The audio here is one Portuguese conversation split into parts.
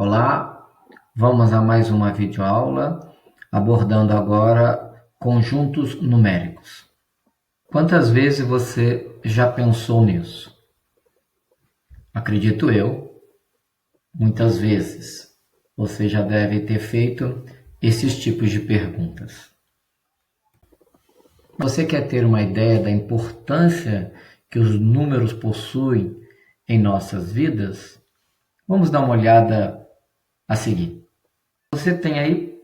Olá, vamos a mais uma videoaula abordando agora conjuntos numéricos. Quantas vezes você já pensou nisso? Acredito eu, muitas vezes. Você já deve ter feito esses tipos de perguntas. Você quer ter uma ideia da importância que os números possuem em nossas vidas? Vamos dar uma olhada a seguir. Você tem aí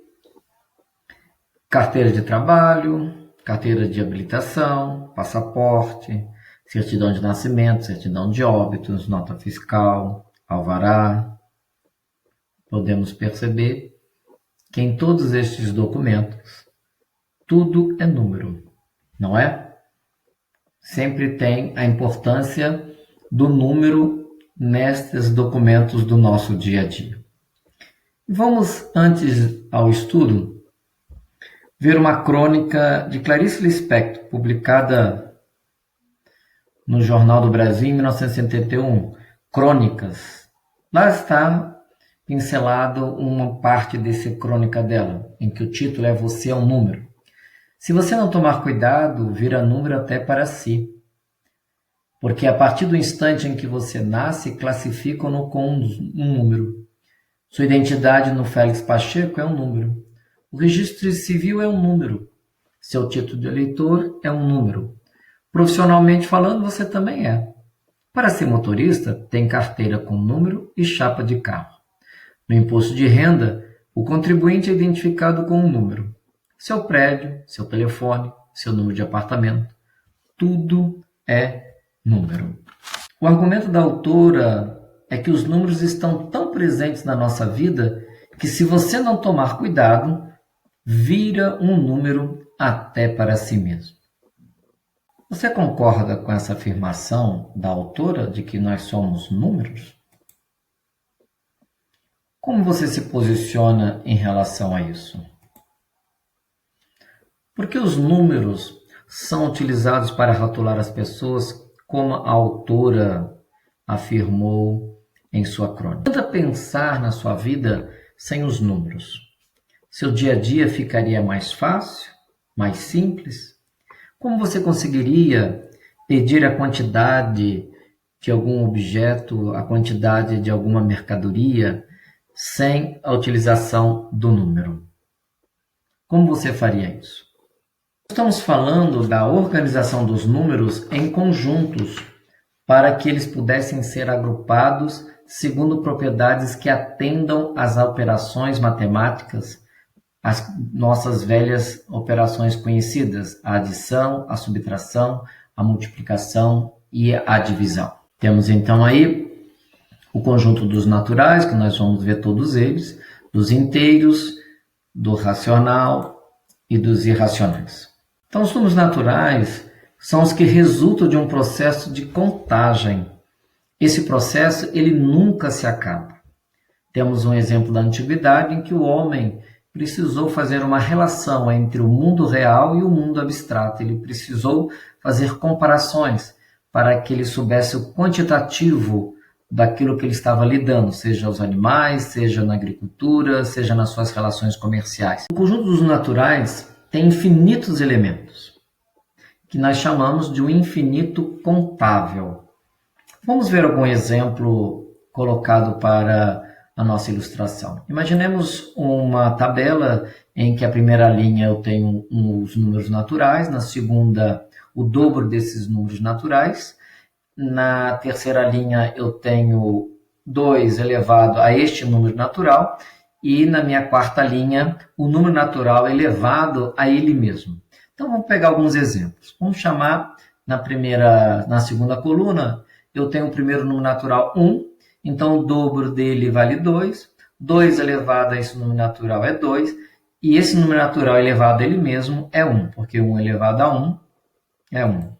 carteira de trabalho, carteira de habilitação, passaporte, certidão de nascimento, certidão de óbitos, nota fiscal, alvará. Podemos perceber que em todos estes documentos, tudo é número, não é? Sempre tem a importância do número nestes documentos do nosso dia a dia. Vamos, antes ao estudo, ver uma crônica de Clarice Lispector, publicada no Jornal do Brasil em 1971, Crônicas. Lá está pincelado uma parte dessa crônica dela, em que o título é Você é um Número. Se você não tomar cuidado, vira número até para si. Porque a partir do instante em que você nasce, classificam-no com um número. Sua identidade no Félix Pacheco é um número. O registro civil é um número. Seu título de eleitor é um número. Profissionalmente falando, você também é. Para ser motorista, tem carteira com número e chapa de carro. No imposto de renda, o contribuinte é identificado com um número. Seu prédio, seu telefone, seu número de apartamento, tudo é número. O argumento da autora é que os números estão tão presentes na nossa vida que, se você não tomar cuidado, vira um número até para si mesmo. Você concorda com essa afirmação da autora de que nós somos números? Como você se posiciona em relação a isso? Porque os números são utilizados para rotular as pessoas, como a autora afirmou em sua crônica. Tenta pensar na sua vida sem os números. Seu dia a dia ficaria mais fácil, mais simples? Como você conseguiria pedir a quantidade de algum objeto, a quantidade de alguma mercadoria, sem a utilização do número? Como você faria isso? Estamos falando da organização dos números em conjuntos, para que eles pudessem ser agrupados segundo propriedades que atendam às operações matemáticas, as nossas velhas operações conhecidas, a adição, a subtração, a multiplicação e a divisão. Temos então aí o conjunto dos naturais, que nós vamos ver todos eles, dos inteiros, do racional e dos irracionais. Então, os números naturais são os que resultam de um processo de contagem. Esse processo, ele nunca se acaba. Temos um exemplo da antiguidade em que o homem precisou fazer uma relação entre o mundo real e o mundo abstrato. Ele precisou fazer comparações para que ele soubesse o quantitativo daquilo que ele estava lidando, seja os animais, seja na agricultura, seja nas suas relações comerciais. O conjunto dos naturais tem infinitos elementos, que nós chamamos de um infinito contável. Vamos ver algum exemplo colocado para a nossa ilustração. Imaginemos uma tabela em que a primeira linha eu tenho os números naturais, na segunda o dobro desses números naturais, na terceira linha eu tenho 2 elevado a este número natural, e na minha quarta linha o número natural elevado a ele mesmo. Então vamos pegar alguns exemplos. Vamos chamar na segunda coluna, eu tenho o primeiro número natural 1, então o dobro dele vale 2, 2 elevado a esse número natural é 2, e esse número natural elevado a ele mesmo é 1, porque 1 elevado a 1 é 1.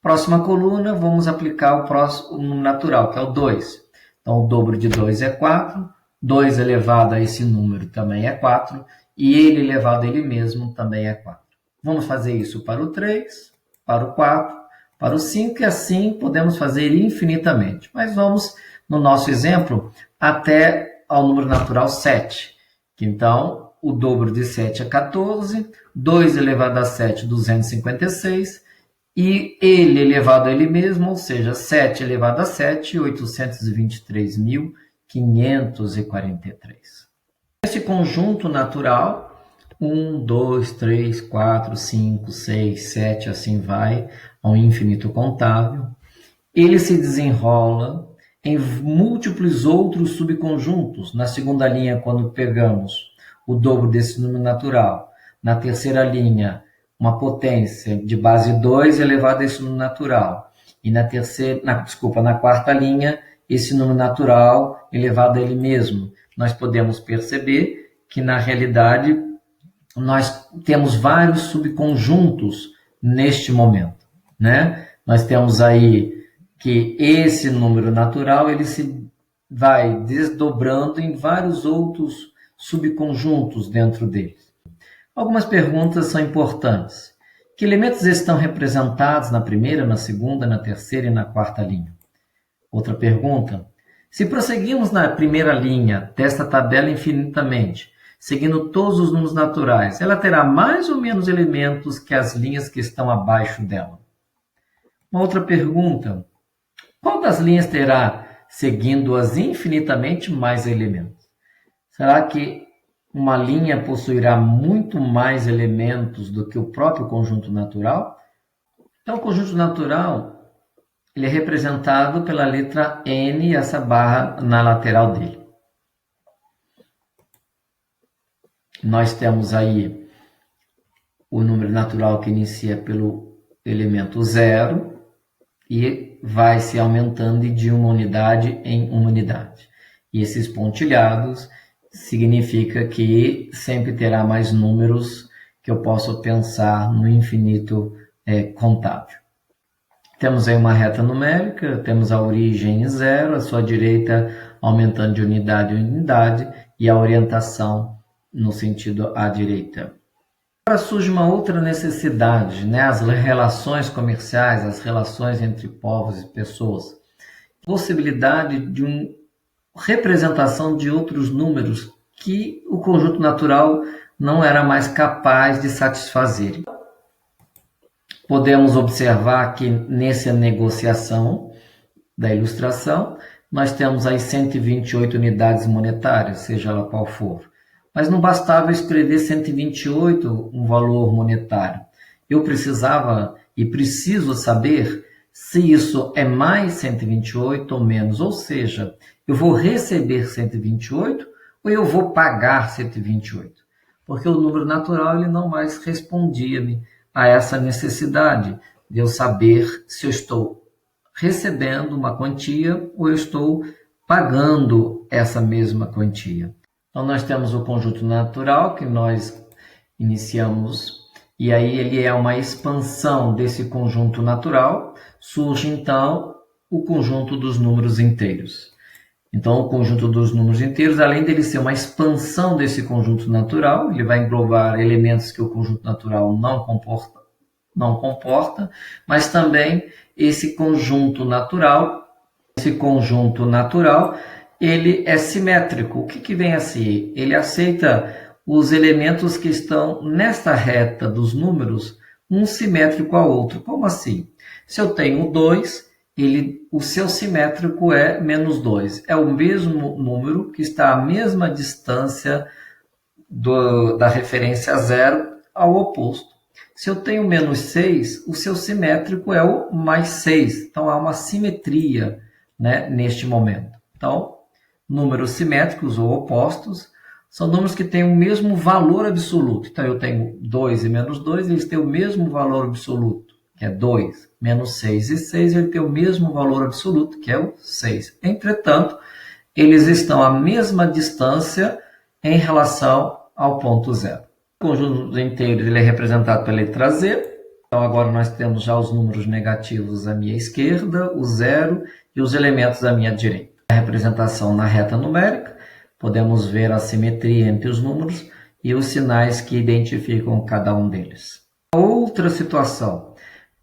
Próxima coluna, vamos aplicar o número natural, que é o 2. Então o dobro de 2 é 4, 2 elevado a esse número também é 4, e ele elevado a ele mesmo também é 4. Vamos fazer isso para o 3, para o 4, para o 5, e assim podemos fazer infinitamente. Mas vamos, no nosso exemplo, até ao número natural 7. Que então, o dobro de 7 é 14, 2 elevado a 7, 256, e ele elevado a ele mesmo, ou seja, 7 elevado a 7, 823.543. Esse conjunto natural, 1, 2, 3, 4, 5, 6, 7, assim vai, ao infinito contável, ele se desenrola em múltiplos outros subconjuntos. Na segunda linha, quando pegamos o dobro desse número natural, na terceira linha, uma potência de base 2 elevado a esse número natural. E na quarta linha, esse número natural elevado a ele mesmo. Nós podemos perceber que, na realidade, nós temos vários subconjuntos neste momento, né? Nós temos aí que esse número natural ele se vai desdobrando em vários outros subconjuntos dentro deles. Algumas perguntas são importantes. Que elementos estão representados na primeira, na segunda, na terceira e na quarta linha? Outra pergunta. Se prosseguirmos na primeira linha desta tabela infinitamente, seguindo todos os números naturais, ela terá mais ou menos elementos que as linhas que estão abaixo dela? Uma outra pergunta. Qual das linhas terá, seguindo-as infinitamente, mais elementos? Será que uma linha possuirá muito mais elementos do que o próprio conjunto natural? Então, o conjunto natural ele é representado pela letra N e essa barra na lateral dele. Nós temos aí o número natural que inicia pelo elemento 0 e vai se aumentando de uma unidade em uma unidade. E esses pontilhados significa que sempre terá mais números que eu posso pensar no infinito contável. Temos aí uma reta numérica, temos a origem em 0, a sua direita aumentando de unidade em unidade e a orientação no sentido à direita. Agora surge uma outra necessidade, né? As relações comerciais, as relações entre povos e pessoas. Possibilidade de uma representação de outros números que o conjunto natural não era mais capaz de satisfazer. Podemos observar que nessa negociação da ilustração, nós temos aí 128 unidades monetárias, seja ela qual for. Mas não bastava escrever 128, um valor monetário. Eu precisava e preciso saber se isso é mais 128 ou menos. Ou seja, eu vou receber 128 ou eu vou pagar 128. Porque o número natural ele não mais respondia-me a essa necessidade de eu saber se eu estou recebendo uma quantia ou eu estou pagando essa mesma quantia. Então, nós temos o conjunto natural que nós iniciamos, e aí ele é uma expansão desse conjunto natural, surge então o conjunto dos números inteiros. Então, o conjunto dos números inteiros, além dele ser uma expansão desse conjunto natural, ele vai englobar elementos que o conjunto natural não comporta, mas também esse conjunto natural, ele é simétrico. O que vem a ser? Ele aceita os elementos que estão nesta reta dos números, um simétrico ao outro. Como assim? Se eu tenho 2, o seu simétrico é menos 2. É o mesmo número que está à mesma distância da referência 0 ao oposto. Se eu tenho menos 6, o seu simétrico é o mais 6. Então, há uma simetria, né, neste momento. Então, números simétricos ou opostos são números que têm o mesmo valor absoluto. Então, eu tenho 2 e menos 2, eles têm o mesmo valor absoluto, que é 2. Menos 6 e 6, ele tem o mesmo valor absoluto, que é o 6. Entretanto, eles estão à mesma distância em relação ao ponto 0. O conjunto inteiro ele é representado pela letra Z. Então, agora nós temos já os números negativos à minha esquerda, o 0 e os elementos à minha direita. A representação na reta numérica, podemos ver a simetria entre os números e os sinais que identificam cada um deles. Outra situação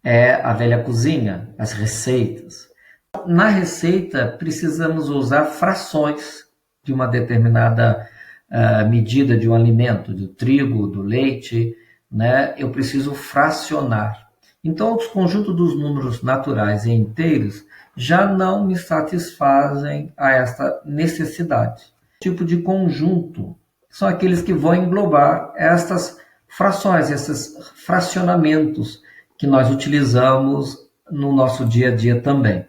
é a velha cozinha, as receitas. Na receita, precisamos usar frações de uma determinada medida de um alimento, do trigo, do leite, né? Eu preciso fracionar. Então, os conjuntos dos números naturais e inteiros já não me satisfazem a esta necessidade. Tipo de conjunto são aqueles que vão englobar estas frações, esses fracionamentos que nós utilizamos no nosso dia a dia também,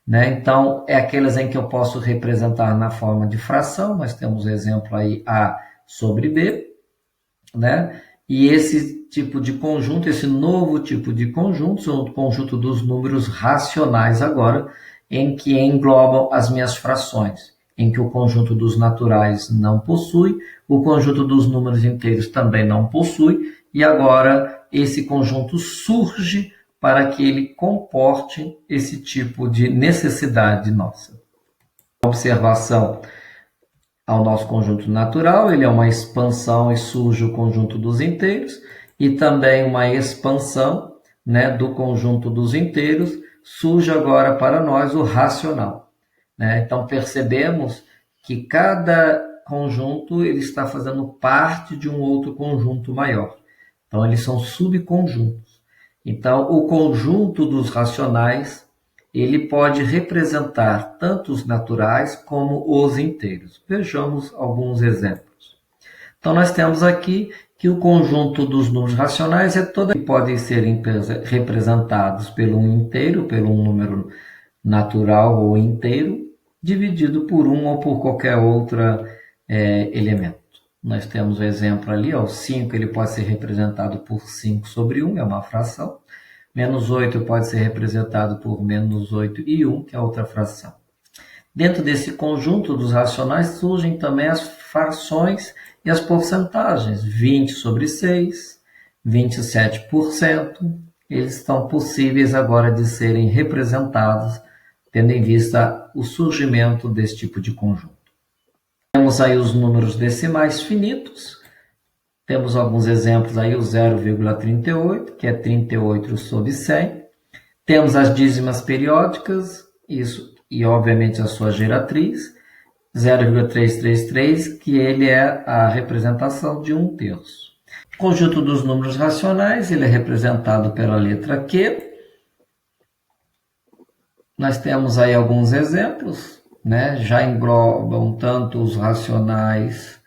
né? Então, é aqueles em que eu posso representar na forma de fração. Nós temos o exemplo aí A sobre B, né? E esse tipo de conjunto, esse novo tipo de conjunto, são o conjunto dos números racionais agora, em que englobam as minhas frações, em que o conjunto dos naturais não possui, o conjunto dos números inteiros também não possui, e agora esse conjunto surge para que ele comporte esse tipo de necessidade nossa. Observação ao nosso conjunto natural, ele é uma expansão e surge o conjunto dos inteiros, e também uma expansão, né, do conjunto dos inteiros, surge agora para nós o racional, né? Então percebemos que cada conjunto ele está fazendo parte de um outro conjunto maior. Então eles são subconjuntos. Então o conjunto dos racionais ele pode representar tanto os naturais como os inteiros. Vejamos alguns exemplos. Então nós temos aqui que o conjunto dos números racionais é todo que podem ser representados pelo um inteiro, pelo um número natural ou inteiro, dividido por um ou por qualquer outro elemento. Nós temos o exemplo ali, o 5 ele pode ser representado por 5 sobre 1, é uma fração. Menos 8 pode ser representado por menos 8 e 1, que é outra fração. Dentro desse conjunto dos racionais surgem também as frações e as porcentagens. 20 sobre 6, 27%, eles estão possíveis agora de serem representados, tendo em vista o surgimento desse tipo de conjunto. Temos aí os números decimais finitos. Temos alguns exemplos aí, o 0,38, que é 38 sobre 100. Temos as dízimas periódicas, isso, e obviamente a sua geratriz, 0,333, que ele é a representação de 1/3. O conjunto dos números racionais, ele é representado pela letra Q. Nós temos aí alguns exemplos, né? Já englobam tanto os racionais,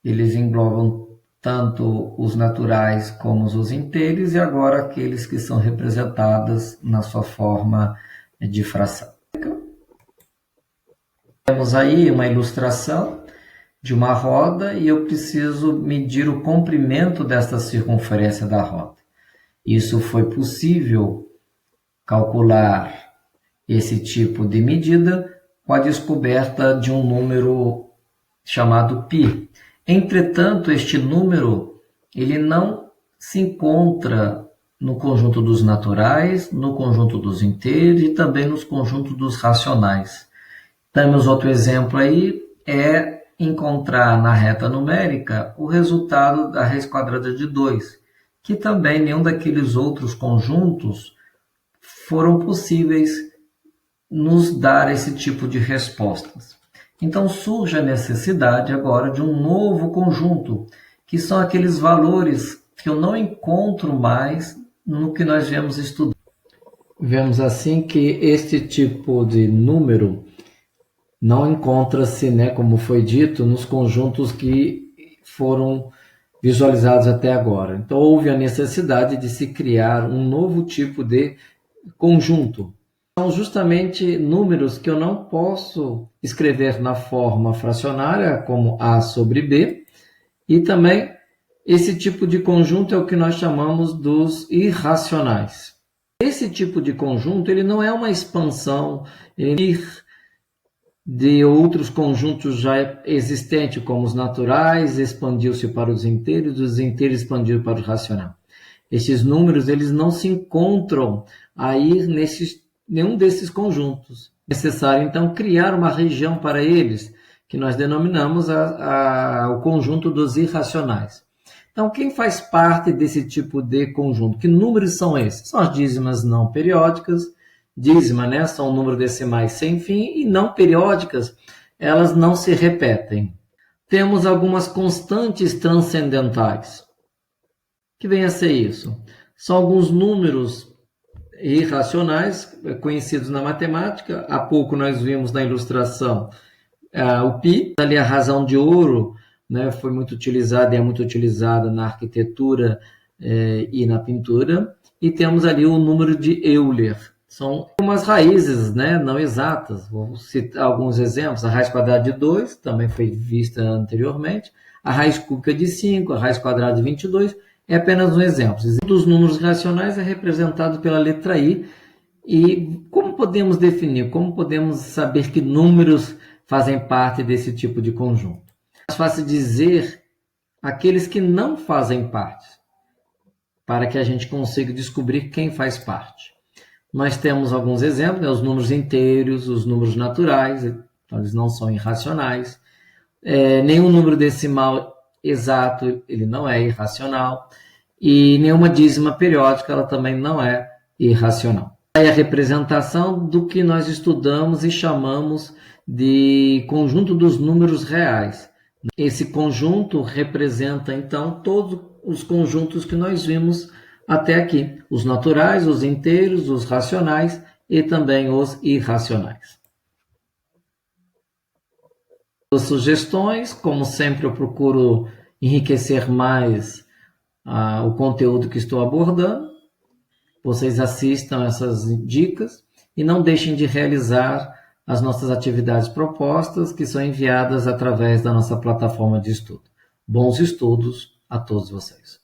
eles englobam tanto os naturais como os inteiros, e agora aqueles que são representados na sua forma de fração. Temos aí uma ilustração de uma roda e eu preciso medir o comprimento desta circunferência da roda. Isso foi possível calcular esse tipo de medida com a descoberta de um número chamado π. Entretanto, este número ele não se encontra no conjunto dos naturais, no conjunto dos inteiros e também nos conjuntos dos racionais. Temos outro exemplo aí, é encontrar na reta numérica o resultado da raiz quadrada de 2, que também nenhum daqueles outros conjuntos foram possíveis nos dar esse tipo de respostas. Então surge a necessidade agora de um novo conjunto, que são aqueles valores que eu não encontro mais no que nós viemos estudar. Vemos assim que este tipo de número não encontra-se, né, como foi dito, nos conjuntos que foram visualizados até agora. Então houve a necessidade de se criar um novo tipo de conjunto. São justamente números que eu não posso escrever na forma fracionária, como A sobre B, e também esse tipo de conjunto é o que nós chamamos dos irracionais. Esse tipo de conjunto ele não é uma expansão de outros conjuntos já existentes, como os naturais, expandiu-se para os inteiros expandiu para o racional. Esses números eles não se encontram aí nenhum desses conjuntos. É necessário, então, criar uma região para eles, que nós denominamos o conjunto dos irracionais. Então, quem faz parte desse tipo de conjunto? Que números são esses? São as dízimas não periódicas. Dízima, né, são números decimais sem fim, e não periódicas elas não se repetem. Temos algumas constantes transcendentais. Que vem a ser isso? São alguns números irracionais conhecidos na matemática. Há pouco nós vimos na ilustração o π, ali a razão de ouro, né, foi muito utilizada e é muito utilizada na arquitetura e na pintura. E temos ali o número de Euler. São umas raízes, né, não exatas. Vou citar alguns exemplos. A raiz quadrada de 2, também foi vista anteriormente. A raiz cúbica de 5, a raiz quadrada de 22, é apenas um exemplo. Um dos números racionais é representado pela letra I. E como podemos definir, como podemos saber que números fazem parte desse tipo de conjunto? É mais fácil dizer aqueles que não fazem parte, para que a gente consiga descobrir quem faz parte. Nós temos alguns exemplos, né? Os números inteiros, os números naturais, então eles não são irracionais. Nenhum número decimal exato, ele não é irracional. E nenhuma dízima periódica, ela também não é irracional. É a representação do que nós estudamos e chamamos de conjunto dos números reais. Esse conjunto representa, então, todos os conjuntos que nós vimos até aqui. Os naturais, os inteiros, os racionais e também os irracionais. As sugestões, como sempre, eu procuro enriquecer mais o conteúdo que estou abordando. Vocês assistam essas dicas e não deixem de realizar as nossas atividades propostas, que são enviadas através da nossa plataforma de estudo. Bons estudos a todos vocês.